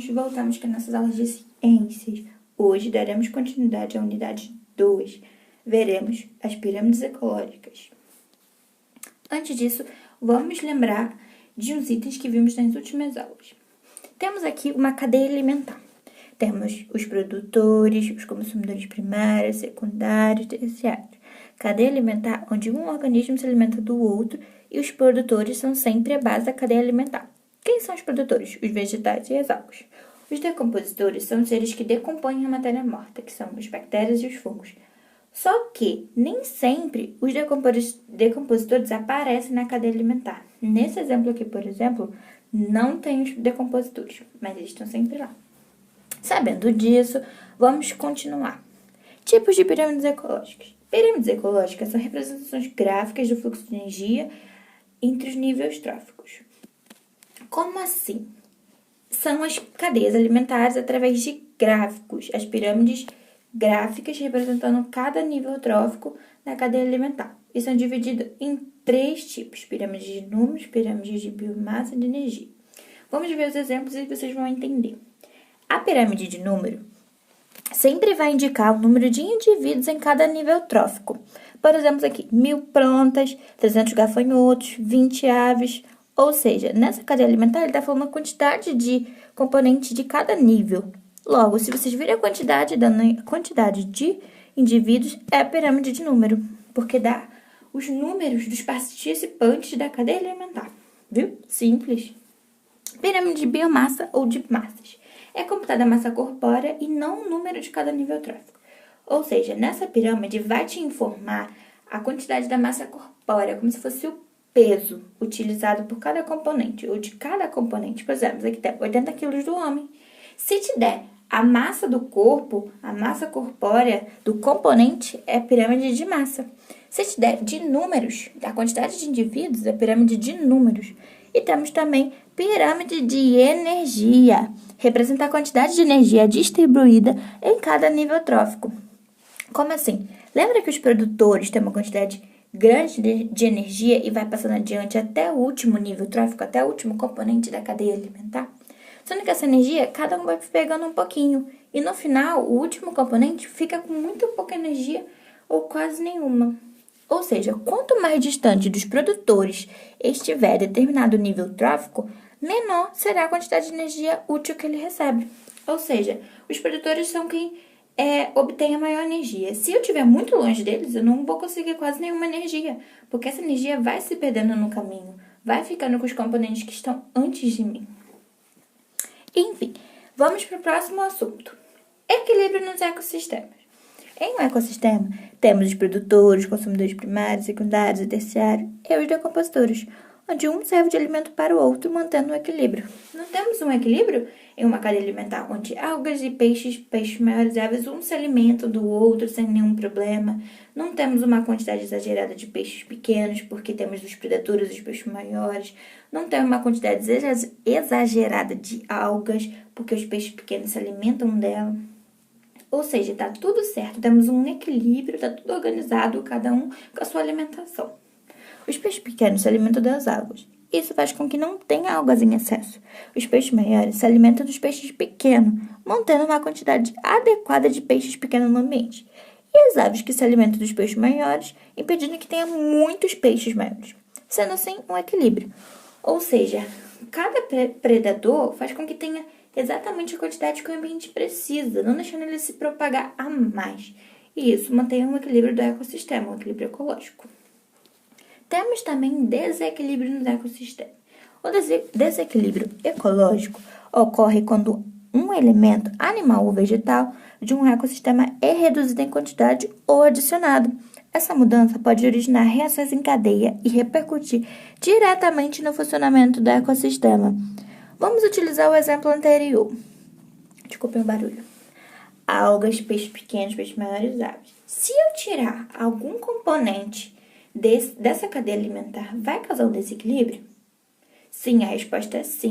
alunos, voltamos com nossas aulas de ciências. Hoje daremos continuidade à unidade 2. Veremos as pirâmides ecológicas. Antes disso, vamos lembrar de uns itens que vimos nas últimas aulas. Temos aqui uma cadeia alimentar. Temos os produtores, os consumidores primários, secundários, terciários. Cadeia alimentar onde um organismo se alimenta do outro e os produtores são sempre a base da cadeia alimentar. Quem são os produtores? Os vegetais e as algas. Os decompositores são seres que decompõem a matéria morta, que são as bactérias e os fungos. Só que nem sempre os decompositores aparecem na cadeia alimentar. Nesse exemplo aqui, por exemplo, não tem os decompositores, mas eles estão sempre lá. Sabendo disso, vamos continuar. Tipos de pirâmides ecológicas. Pirâmides ecológicas são representações gráficas do fluxo de energia entre os níveis tróficos. Como assim? São as cadeias alimentares através de gráficos, as pirâmides gráficas representando cada nível trófico na cadeia alimentar. E são divididas em 3 tipos: pirâmides de números, pirâmides de biomassa e de energia. Vamos ver os exemplos e vocês vão entender. A pirâmide de número sempre vai indicar o número de indivíduos em cada nível trófico. Por exemplo, aqui, 1000 plantas, 300 gafanhotos, 20 aves. Ou seja, nessa cadeia alimentar, ele está falando a quantidade de componentes de cada nível. Logo, se vocês virem a quantidade, dando a quantidade de indivíduos, é a pirâmide de número, porque dá os números dos participantes da cadeia alimentar. Viu? Simples. Pirâmide de biomassa ou de massas. É computada a massa corpórea e não o número de cada nível trófico. Ou seja, nessa pirâmide vai te informar a quantidade da massa corpórea, como se fosse o peso utilizado por cada componente, ou de cada componente. Por exemplo, aqui tem 80 quilos do homem. Se te der a massa do corpo, a massa corpórea do componente é a pirâmide de massa. Se te der de números, a quantidade de indivíduos é a pirâmide de números. E temos também pirâmide de energia. Representa a quantidade de energia distribuída em cada nível trófico. Como assim? Lembra que os produtores têm uma quantidade grande de energia e vai passando adiante até o último nível trófico, até o último componente da cadeia alimentar? Sendo que essa energia, cada um vai pegando um pouquinho. E no final, o último componente fica com muito pouca energia ou quase nenhuma. Ou seja, quanto mais distante dos produtores estiver determinado nível trófico, menor será a quantidade de energia útil que ele recebe. Ou seja, os produtores são quem obtém a maior energia. Se eu estiver muito longe deles, eu não vou conseguir quase nenhuma energia, porque essa energia vai se perdendo no caminho, vai ficando com os componentes que estão antes de mim. Enfim, vamos para o próximo assunto. Equilíbrio nos ecossistemas. Em um ecossistema, temos os produtores, consumidores primários, secundários e terciários e os decompositores, onde um serve de alimento para o outro, mantendo o equilíbrio. Não temos um equilíbrio em uma cadeia alimentar, onde algas e peixes maiores e aves, um se alimentam do outro sem nenhum problema. Não temos uma quantidade exagerada de peixes pequenos, porque temos os predadores e os peixes maiores. Não temos uma quantidade exagerada de algas, porque os peixes pequenos se alimentam dela. Ou seja, está tudo certo, temos um equilíbrio, está tudo organizado, cada um com a sua alimentação. Os peixes pequenos se alimentam das algas. Isso faz com que não tenha algas em excesso. Os peixes maiores se alimentam dos peixes pequenos, mantendo uma quantidade adequada de peixes pequenos no ambiente. E as aves que se alimentam dos peixes maiores, impedindo que tenha muitos peixes maiores, sendo assim um equilíbrio. Ou seja, cada predador faz com que tenha exatamente a quantidade que o ambiente precisa, não deixando ele se propagar a mais. E isso mantém um equilíbrio do ecossistema, um equilíbrio ecológico. Temos também desequilíbrio no ecossistema. O desequilíbrio ecológico ocorre quando um elemento animal ou vegetal de um ecossistema é reduzido em quantidade ou adicionado. Essa mudança pode originar reações em cadeia e repercutir diretamente no funcionamento do ecossistema. Vamos utilizar o exemplo anterior. Desculpem o barulho. Algas, peixes pequenos, peixes maiores, aves. Se eu tirar algum componente dessa cadeia alimentar, vai causar um desequilíbrio? Sim, a resposta é sim.